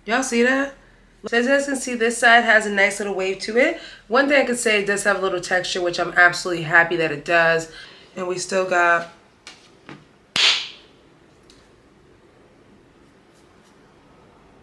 Y'all see that? So as you guys can see, this side has a nice little wave to it. One thing I could say, it does have a little texture, which I'm absolutely happy that it does. And we still got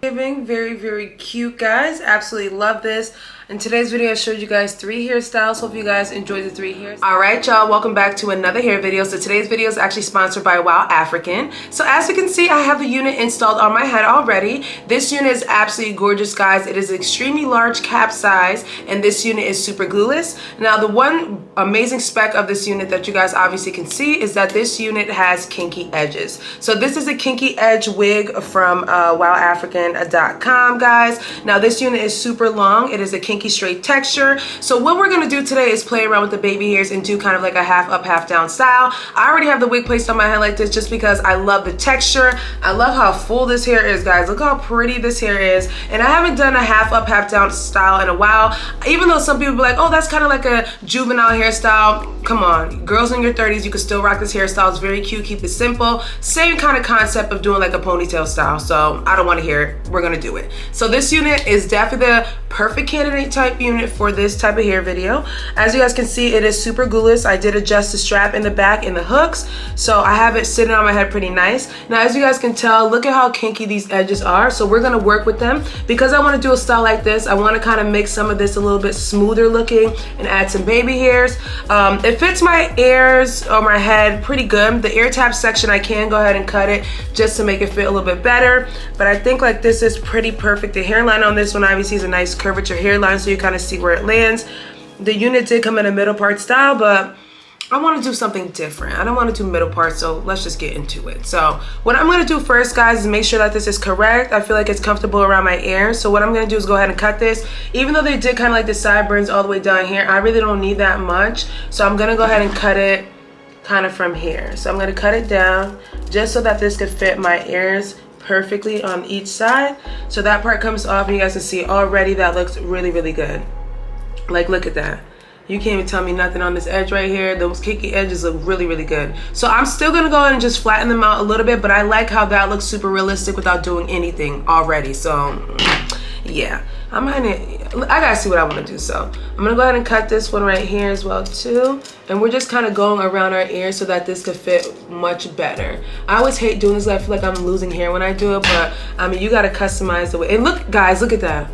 giving. Very, very cute, guys. Absolutely love this. In today's video, I showed you guys 3 hairstyles. Hope you guys enjoyed the 3 hairs. All right, y'all, welcome back to another hair video. So today's video is actually sponsored by Wowafrican. So as you can see, I have the unit installed on my head already. This unit is absolutely gorgeous, guys. It is extremely large cap size, and this unit is super glueless. Now, the one amazing spec of this unit that you guys obviously can see is that this unit has kinky edges. So this is a kinky edge wig from Wowafrican.com, guys. Now, this unit is super long. It is a kinky straight texture. So what we're gonna do today is play around with the baby hairs and do kind of like a half up, half down style. I already have the wig placed on my head like this just because I love the texture. I love how full this hair is, guys. Look how pretty this hair is. And I haven't done a half up, half down style in a while. Even though some people be like, oh, that's kind of like a juvenile hairstyle. Come on, girls in your 30s, you can still rock this hairstyle. It's very cute, keep it simple. Same kind of concept of doing like a ponytail style. So I don't want to hear it. We're gonna do it. So this unit is definitely the perfect candidate type unit for this type of hair video. As you guys can see, it is super glueless. I did adjust the strap in the back and the hooks, so I have it sitting on my head pretty nice. Now, as you guys can tell, look at how kinky these edges are. So we're gonna work with them. Because I wanna do a style like this, I wanna kind of make some of this a little bit smoother looking and add some baby hairs. It fits my ears or my head pretty good. The ear tab section, I can go ahead and cut it just to make it fit a little bit better. But I think like this is pretty perfect. The hairline on this one obviously is a nice curvature hairline, so you kind of see where it lands. The unit did come in a middle part style, but I want to do something different. I don't want to do middle part, so let's just get into it. So what I'm going to do first, guys, is make sure that this is correct. I feel like it's comfortable around my ears. So what I'm going to do is go ahead and cut this. Even though they did kind of like the sideburns all the way down here, I really don't need that much. So I'm going to go ahead and cut it kind of from here. So I'm going to cut it down just so that this could fit my ears perfectly on each side. So that part comes off, and you guys can see already that looks really, really good. Like, look at that. You can't even tell me nothing on this edge right here. Those kinky edges look really, really good. So I'm still gonna go ahead and just flatten them out a little bit, but I like how that looks super realistic without doing anything already. So yeah, I gotta see what I want to do. So I'm gonna go ahead and cut this one right here as well too, and we're just kind of going around our ears so that this could fit much better. I always hate doing this. I feel like I'm losing hair when I do it, but I mean, you gotta customize the way. And look, guys, look at that.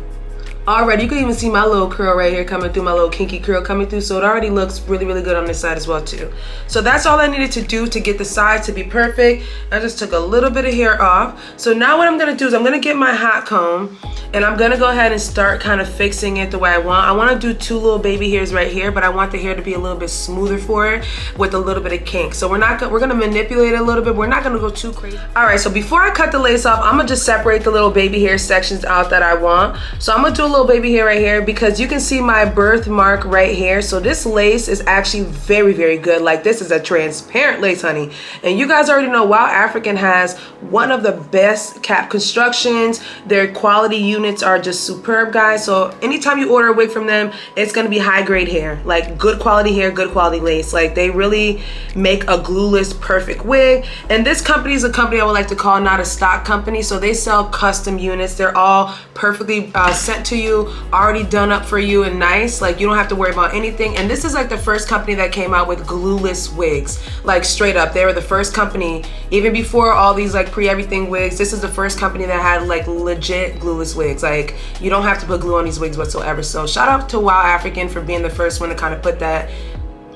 Already, you can even see my little curl right here coming through, my little kinky curl coming through. So it already looks really, really good on this side as well too. So that's all I needed to do to get the sides to be perfect. I just took a little bit of hair off. So now what I'm gonna do is I'm gonna get my hot comb, and I'm gonna go ahead and start kind of fixing it the way I want. I wanna do 2 little baby hairs right here, but I want the hair to be a little bit smoother for it with a little bit of kink. So we're gonna manipulate it a little bit. We're not gonna go too crazy. All right, so before I cut the lace off, I'm gonna just separate the little baby hair sections out that I want. So I'm gonna do a little baby hair right here because you can see my birthmark right here. So this lace is actually very, very good. Like, this is a transparent lace, honey. And you guys already know Wowafrican has one of the best cap constructions. Their quality units are just superb, guys. So anytime you order a wig from them, it's gonna be high grade hair, like good quality hair, good quality lace. Like, they really make a glueless perfect wig. And this company is a company I would like to call not a stock company. So they sell custom units. They're all perfectly sent to you, already done up for you and nice. Like, you don't have to worry about anything. And this is like the first company that came out with glueless wigs. Like, straight up, they were the first company, even before all these like pre-everything wigs. This is the first company that had like legit glueless wigs. Like, you don't have to put glue on these wigs whatsoever. So shout out to Wowafrican for being the first one to kind of put that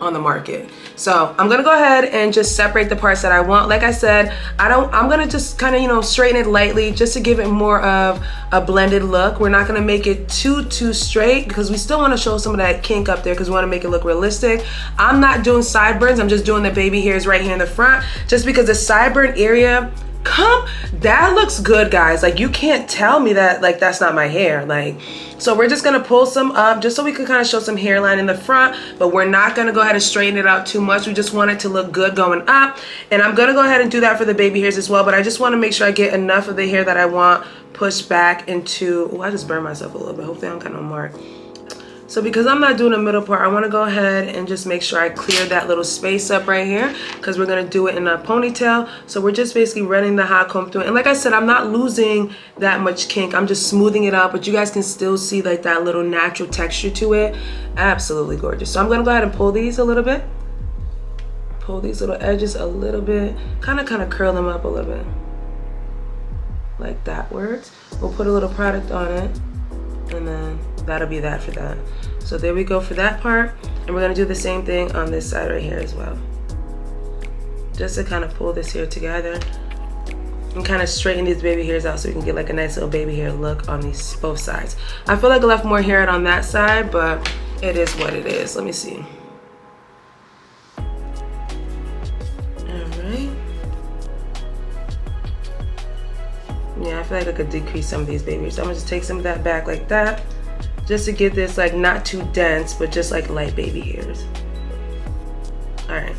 on the market. So I'm gonna go ahead and just separate the parts that I want. Like I said, I'm gonna just kind of, you know, straighten it lightly just to give it more of a blended look. We're not gonna make it too straight because we still want to show some of that kink up there because we want to make it look realistic. I'm not doing sideburns. I'm just doing the baby hairs right here in the front, just because the sideburn area, that looks good, guys. Like, you can't tell me that like that's not my hair. Like, so we're just gonna pull some up just so we can kind of show some hairline in the front, but we're not gonna go ahead and straighten it out too much. We just want it to look good going up, and I'm gonna go ahead and do that for the baby hairs as well. But I just want to make sure I get enough of the hair that I want pushed back into. Oh, I just burned myself a little bit. Hopefully I don't got no mark. So because I'm not doing a middle part, I want to go ahead and just make sure I clear that little space up right here, because we're going to do it in a ponytail. So we're just basically running the hot comb through it. And like I said, I'm not losing that much kink. I'm just smoothing it out, but you guys can still see like that little natural texture to it. Absolutely gorgeous. So I'm going to go ahead and pull these a little bit. Pull these little edges a little bit. Kind of curl them up a little bit. Like that works. We'll put a little product on it, and then that'll be that for that. So there we go for that part, and we're gonna do the same thing on this side right here as well. Just to kind of pull this here together and kind of straighten these baby hairs out so we can get like a nice little baby hair look on these both sides. I feel like I left more hair out on that side, but it is what it is. Let me see. Alright. Yeah, I feel like I could decrease some of these baby hairs. So I'm gonna just take some of that back like that, just to get this like not too dense, but just like light baby hairs. All right,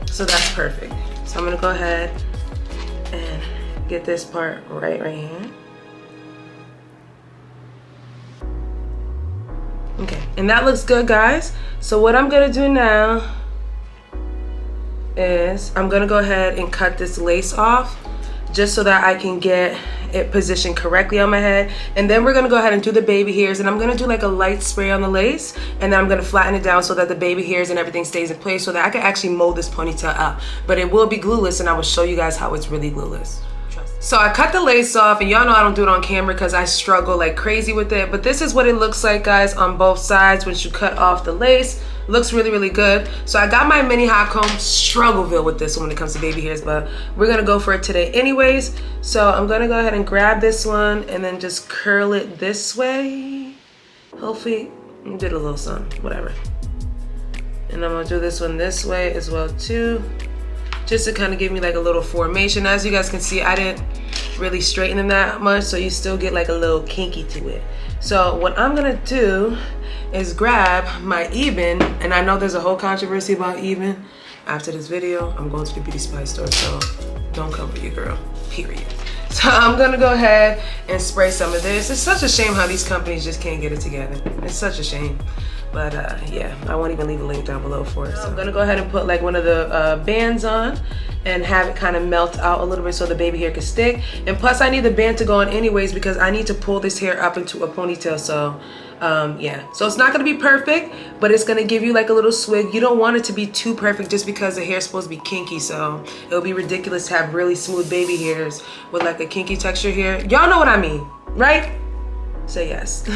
so that's perfect. So I'm gonna go ahead and get this part right here. Okay, and that looks good, guys. So what I'm gonna do now is I'm gonna go ahead and cut this lace off, just so that I can get it positioned correctly on my head. And then we're gonna go ahead and do the baby hairs, and I'm gonna do like a light spray on the lace, and then I'm gonna flatten it down so that the baby hairs and everything stays in place, so that I can actually mold this ponytail up. But it will be glueless, and I will show you guys how it's really glueless. So I cut the lace off, and y'all know I don't do it on camera because I struggle like crazy with it, but this is what it looks like, guys, on both sides once you cut off the lace. Looks really, really good. So I got my mini hot comb. Struggleville with this one when it comes to baby hairs, but we're gonna go for it today anyways. So I'm gonna go ahead and grab this one and then just curl it this way. Hopefully, I did a little something, whatever. And I'm gonna do this one this way as well too, just to kind of give me like a little formation. As you guys can see, I didn't really straighten them that much, so you still get like a little kinky to it. So what I'm gonna do is grab my 𝐂𝐈𝐿, and I know there's a whole controversy about 𝐂𝐈𝐿. After this video, I'm going to the beauty supply store, so don't come for your girl, period. So I'm gonna go ahead and spray some of this. It's such a shame how these companies just can't get it together. It's such a shame. But yeah, I won't even leave a link down below for it. So I'm gonna go ahead and put like one of the bands on and have it kind of melt out a little bit so the baby hair can stick. And plus I need the band to go on anyways because I need to pull this hair up into a ponytail. So yeah, so it's not gonna be perfect, but it's gonna give you like a little swig. You don't want it to be too perfect just because the hair's supposed to be kinky, so it'll be ridiculous to have really smooth baby hairs with like a kinky texture here. Y'all know what I mean, right? Say yes.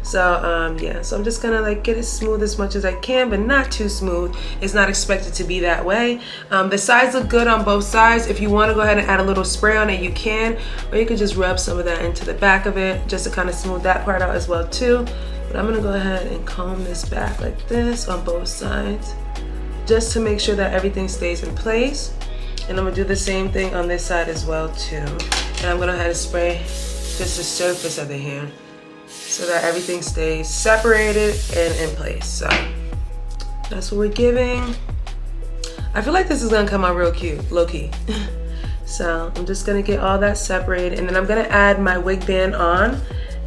So yeah, so I'm just gonna like get it smooth as much as I can, but not too smooth. It's not expected to be that way. The sides look good on both sides. If you want to go ahead and add a little spray on it, you can, or you can just rub some of that into the back of it just to kind of smooth that part out as well too. But I'm gonna go ahead and comb this back like this on both sides, just to make sure that everything stays in place. And I'm gonna do the same thing on this side as well too. And I'm gonna go ahead and spray just the surface of the hair, so that everything stays separated and in place. So that's what we're giving. I feel like this is gonna come out real cute, low key. So I'm just gonna get all that separated, and then I'm gonna add my wig band on,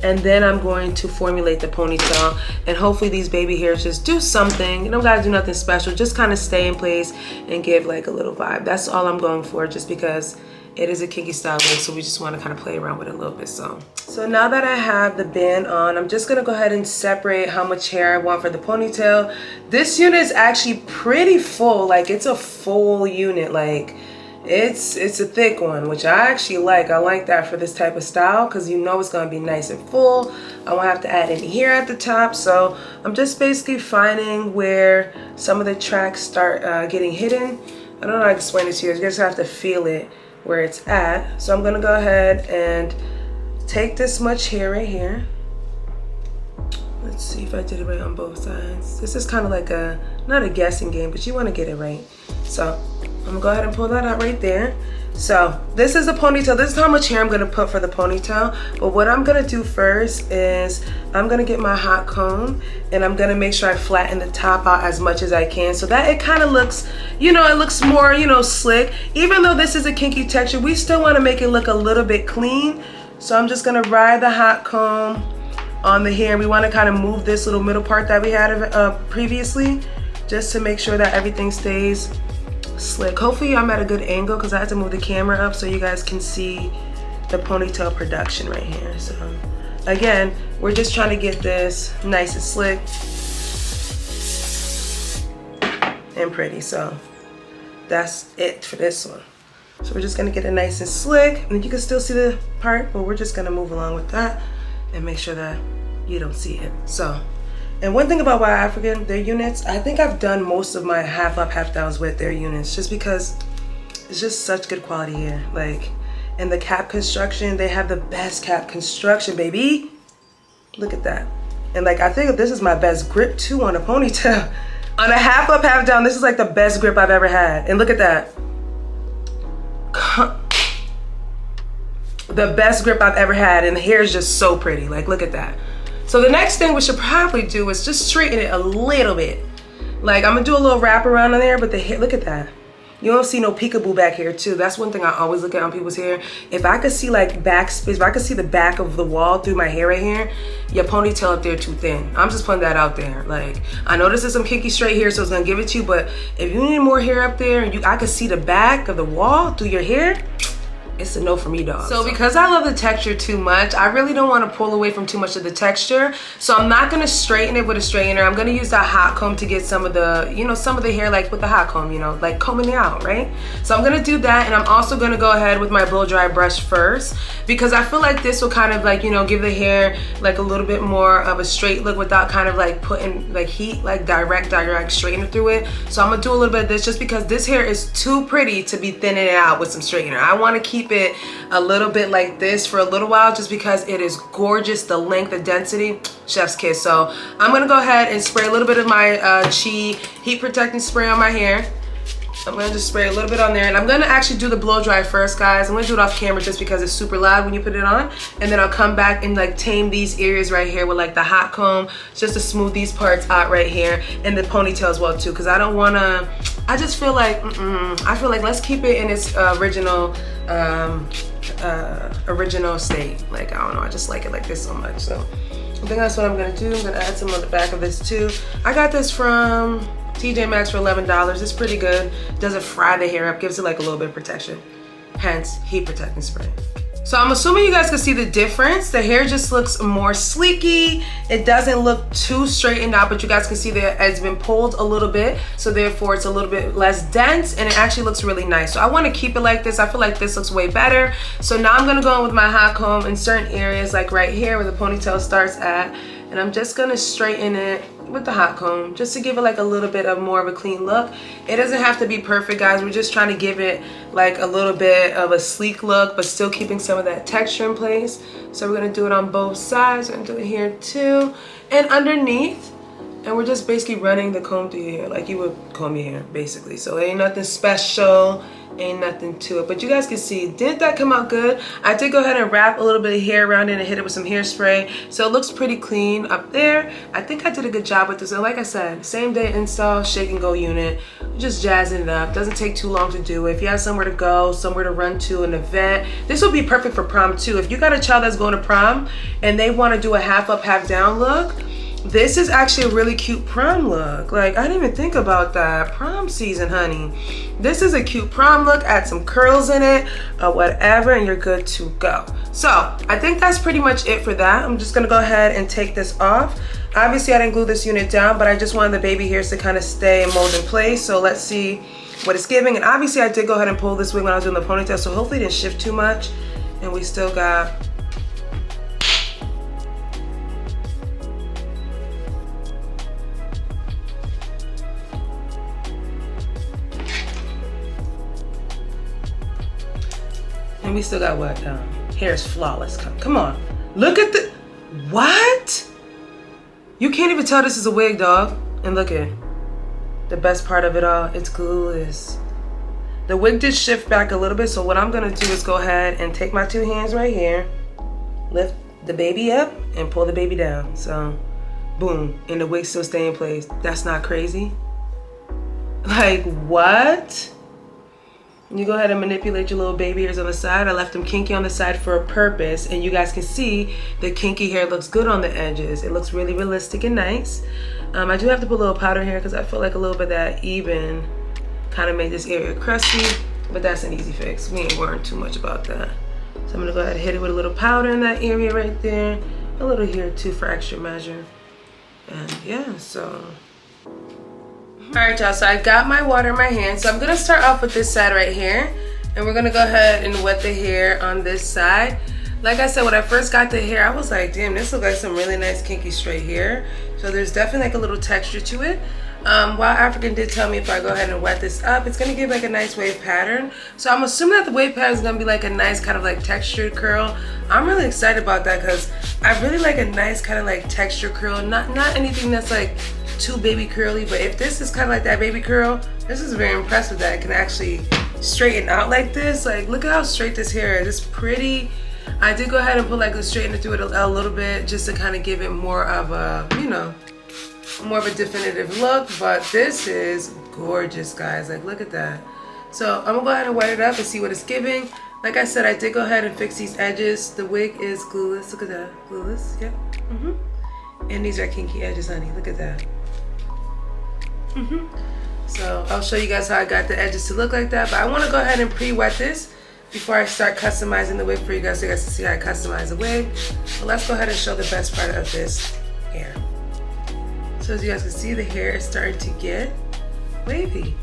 and then I'm going to formulate the ponytail, and hopefully these baby hairs just do something. You don't gotta do nothing special, just kind of stay in place and give like a little vibe. That's all I'm going for, just because it is a kinky style wig, so we just want to kind of play around with it a little bit. So now that I have the band on, I'm just gonna go ahead and separate how much hair I want for the ponytail. This unit is actually pretty full, like it's a full unit, like it's a thick one, which I actually like. I like that for this type of style, because you know it's gonna be nice and full. I won't have to add any hair at the top, so I'm just basically finding where some of the tracks start getting hidden. I don't know how to explain it to you. You just have to feel it where it's at. So I'm gonna go ahead and take this much hair right here. Let's see if I did it right on both sides. This is kind of like a, not a guessing game, but you want to get it right. So I'm gonna go ahead and pull that out right there. So this is the ponytail. This is how much hair I'm gonna put for the ponytail. But what I'm gonna do first is I'm gonna get my hot comb, and I'm gonna make sure I flatten the top out as much as I can, so that it kind of looks, you know, it looks more, you know, slick. Even though this is a kinky texture, we still want to make it look a little bit clean. So I'm just gonna ride the hot comb on the hair. We want to kind of move this little middle part that we had previously, just to make sure that everything stays slick. Hopefully I'm at a good angle because I had to move the camera up so you guys can see the ponytail production right here. So again, we're just trying to get this nice and slick and pretty. So that's it for this one. So we're just gonna get it nice and slick, and you can still see the part, but we're just gonna move along with that and make sure that you don't see it. So, and one thing about Wowafrican, their units, I think I've done most of my half up, half downs with their units just because it's just such good quality hair. Like, and the cap construction, they have the best cap construction, baby. Look at that. And like, I think this is my best grip too on a ponytail. On a half up, half down, this is like the best grip I've ever had. And look at that. The best grip I've ever had, and the hair is just so pretty. Like, look at that. So the next thing we should probably do is just straighten it a little bit. Like, I'm gonna do a little wrap around on there, but the hair, look at that. You don't see no peekaboo back here too. That's one thing I always look at on people's hair. If I could see like back space, if I could see the back of the wall through my hair right here, your ponytail up there too thin. I'm just putting that out there. Like, I know this is some kinky straight hair, so it's gonna give it to you, but if you need more hair up there and I could see the back of the wall through your hair, it's a no for me, dog. So because I love the texture too much, I really don't want to pull away from too much of the texture. So I'm not going to straighten it with a straightener. I'm going to use that hot comb to get some of the, you know, some of the hair, like with the hot comb, you know, like combing it out, right? So I'm going to do that, and I'm also going to go ahead with my blow dry brush first, because I feel like this will kind of like, you know, give the hair like a little bit more of a straight look without kind of like putting like heat, like direct straightener through it. So I'm going to do a little bit of this just because this hair is too pretty to be thinning it out with some straightener. I want to keep it a little bit like this for a little while just because it is gorgeous. The length, the density, chef's kiss. So I'm gonna go ahead and spray a little bit of my 𝐋𝐈𝐍𝐿 heat protecting spray on my hair. I'm gonna just spray a little bit on there, and I'm gonna actually do the blow dry first, guys. I'm gonna do it off camera just because it's super loud when you put it on, and then I'll come back and like tame these areas right here with like the hot comb just to smooth these parts out right here, and the ponytail as well too, because I don't wanna, I just feel like I feel like let's keep it in its original state. Like, I don't know, I just like it like this so much. So I think that's what I'm gonna do. I'm gonna add some on the back of this too. I got this from TJ Maxx for $11. It's pretty good. Doesn't fry the hair up, gives it like a little bit of protection. Hence, heat protecting spray. So I'm assuming you guys can see the difference. The hair just looks more sleeky. It doesn't look too straightened out, but you guys can see that it's been pulled a little bit. So therefore it's a little bit less dense, and it actually looks really nice. So I want to keep it like this. I feel like this looks way better. So now I'm gonna go in with my hot comb in certain areas, like right here where the ponytail starts at. And I'm just gonna straighten it with the hot comb just to give it like a little bit of more of a clean look. It doesn't have to be perfect, guys. We're just trying to give it like a little bit of a sleek look, but still keeping some of that texture in place. So we're gonna do it on both sides. We're gonna do it here too and underneath. And we're just basically running the comb through your hair like you would comb your hair, basically. So ain't nothing special, ain't nothing to it. But you guys can see, did that come out good? I did go ahead and wrap a little bit of hair around it and hit it with some hairspray. So it looks pretty clean up there. I think I did a good job with this. And like I said, same day install, shake and go unit. Just jazzing it up. Doesn't take too long to do it. If you have somewhere to go, somewhere to run to, an event, this will be perfect for prom too. If you got a child that's going to prom and they want to do a half up, half down look, this is actually a really cute prom look. Like, I didn't even think about that. Prom season, honey. This is a cute prom look. Add some curls in it or whatever, and you're good to go. So I think that's pretty much it for that. I'm just gonna go ahead and take this off. Obviously, I didn't glue this unit down, but I just wanted the baby hairs to kind of stay and mold in place. So let's see what it's giving. And obviously, I did go ahead and pull this wig when I was doing the ponytail, so hopefully it didn't shift too much. And we still got what? Hair is flawless. Come on. Look at the, what? You can't even tell this is a wig, dog. And look at the best part of it all. It's glueless. The wig did shift back a little bit. So what I'm going to do is go ahead and take my two hands right here, lift the baby up and pull the baby down. So boom. And the wig still stay in place. That's not crazy. Like, what? You go ahead and manipulate your little baby hairs on the side. I left them kinky on the side for a purpose, and you guys can see the kinky hair looks good on the edges. It looks really realistic and nice. I do have to put a little powder here because I feel like a little bit of that even kind of made this area crusty, but that's an easy fix. We ain't worrying too much about that. So I'm gonna go ahead and hit it with a little powder in that area right there. A little here too for extra measure. And yeah, so. All right, y'all, so I got my water in my hand. So I'm gonna start off with this side right here. And we're gonna go ahead and wet the hair on this side. Like I said, when I first got the hair, I was like, damn, this looks like some really nice kinky straight hair. So there's definitely like a little texture to it. Wowafrican did tell me if I go ahead and wet this up, it's gonna give like a nice wave pattern. So I'm assuming that the wave pattern is gonna be like a nice kind of like textured curl. I'm really excited about that because I really like a nice kind of like texture curl. Not anything that's like too baby curly, but if this is kind of like that baby curl, this is very impressed with that. It can actually straighten out like this. Like, look at how straight this hair is. It's pretty. I did go ahead and put like a straightener through it a little bit just to kind of give it more of a, you know, more of a definitive look. But this is gorgeous, guys. Like, look at that. So I'm gonna go ahead and wet it up and see what it's giving. Like I said, I did go ahead and fix these edges. The wig is glueless. Look at that. Glueless. Yep. And these are kinky edges, honey. Look at that. So I'll show you guys how I got the edges to look like that. But I want to go ahead and pre-wet this before I start customizing the wig for you guys, so you guys can see how I customize the wig. But let's go ahead and show the best part of this hair. So as you guys can see, the hair is starting to get wavy.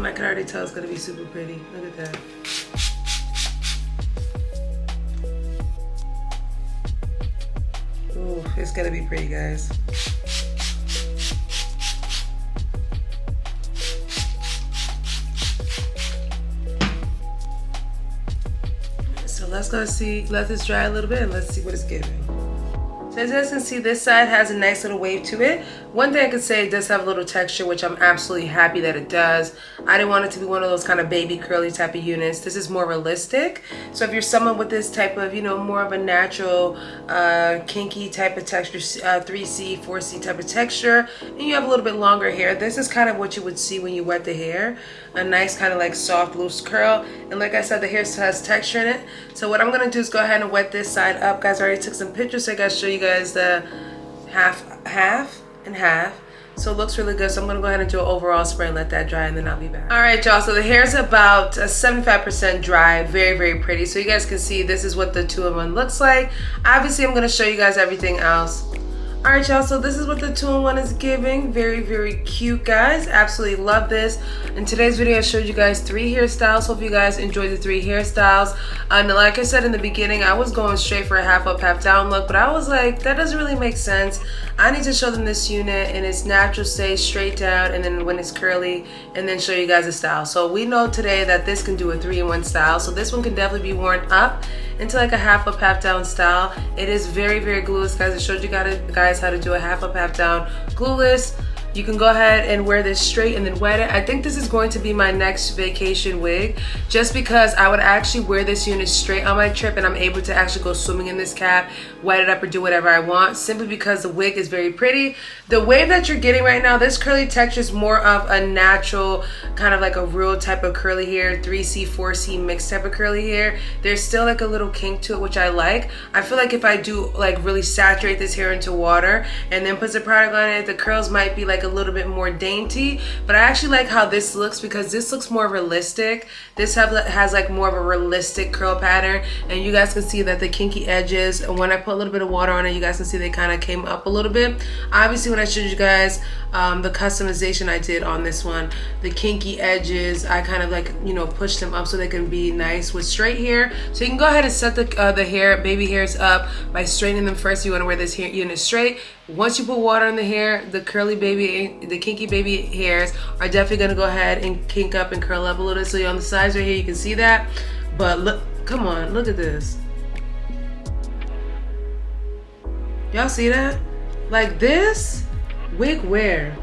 I can already tell it's gonna be super pretty. Look at that. Ooh, it's gonna be pretty, guys. So let's go see, let this dry a little bit and let's see what it's giving. So as you guys can see, this side has a nice little wave to it. One thing I could say, it does have a little texture, which I'm absolutely happy that it does. I didn't want it to be one of those kind of baby curly type of units. This is more realistic. So if you're someone with this type of, you know, more of a natural kinky type of texture, 3C, 4C type of texture, and you have a little bit longer hair, this is kind of what you would see when you wet the hair. A nice kind of like soft loose curl. And like I said, the hair still has texture in it. So what I'm gonna do is go ahead and wet this side up. Guys, I already took some pictures, so I gotta show you guys the half and half. So it looks really good. So I'm gonna go ahead and do an overall spray and let that dry, and then I'll be back. All right, y'all, so the hair's about 75% dry. Very, very pretty. So you guys can see this is what the 2-in-1 looks like. Obviously, I'm gonna show you guys everything else. All right, y'all, so this is what the 2-in-1 is giving. Very, very cute, guys. Absolutely love this. In today's video, I showed you guys 3 hairstyles. Hope you guys enjoyed the 3 hairstyles. And like I said in the beginning, I was going straight for a half up, half down look, but I was like, that doesn't really make sense. I need to show them this unit in its natural state, straight down, and then when it's curly, and then show you guys the style. So we know today that this can do a 3-in-1 style. So this one can definitely be worn up into like a half up, half down style. It is very, very glueless, guys. I showed you guys how to do a half up, half down glueless. You can go ahead and wear this straight and then wet it. I think this is going to be my next vacation wig, just because I would actually wear this unit straight on my trip and I'm able to actually go swimming in this cap, wet it up, or do whatever I want, simply because the wig is very pretty. The wave that you're getting right now, this curly texture is more of a natural, kind of like a real type of curly hair, 3C, 4C mixed type of curly hair. There's still like a little kink to it, which I like. I feel like if I do like really saturate this hair into water and then put some product on it, the curls might be like a little bit more dainty. But I actually like how this looks, because this looks more realistic. This has like more of a realistic curl pattern, and you guys can see that the kinky edges, and when I put a little bit of water on it, you guys can see they kind of came up a little bit. Obviously, when I showed you guys the customization I did on this one, the kinky edges, I kind of like, you know, pushed them up so they can be nice with straight hair. So you can go ahead and set the hair, baby hairs up by straightening them first. You want to wear this hair unit straight. Once you put water in the hair, the curly baby, the kinky baby hairs are definitely going to go ahead and kink up and curl up a little. So on the sides right here, you can see that. But look, come on, look at this. Y'all see that? Like, this wig wear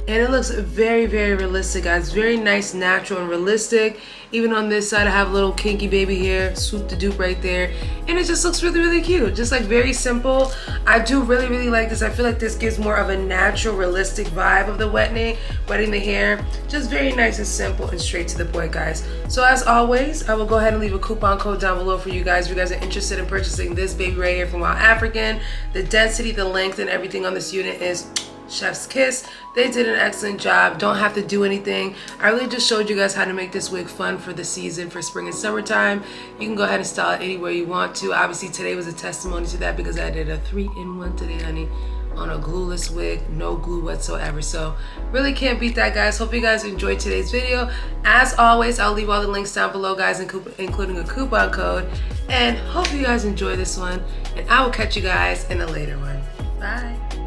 and it looks very, very realistic, guys. Very nice, natural, and realistic. Even on this side, I have a little kinky baby hair, swoop the dupe right there, and it just looks really, really cute. Just like very simple. I do really, really like this. I feel like this gives more of a natural, realistic vibe of the wetting the hair. Just very nice and simple and straight to the point, guys. So as always, I will go ahead and leave a coupon code down below for you guys. If you guys are interested in purchasing this baby right here from Wowafrican, the density, the length, and everything on this unit is chef's kiss. They did an excellent job. Don't have to do anything. I really just showed you guys how to make this wig fun for the season, for spring and summertime. You can go ahead and style it anywhere you want to. Obviously today was a testimony to that because I did a 3-in-1 today, honey, on a glueless wig, no glue whatsoever. So really can't beat that, guys. Hope you guys enjoyed today's video. As always, I'll leave all the links down below, guys, including a coupon code, and hope you guys enjoy this one, and I will catch you guys in a later one. Bye.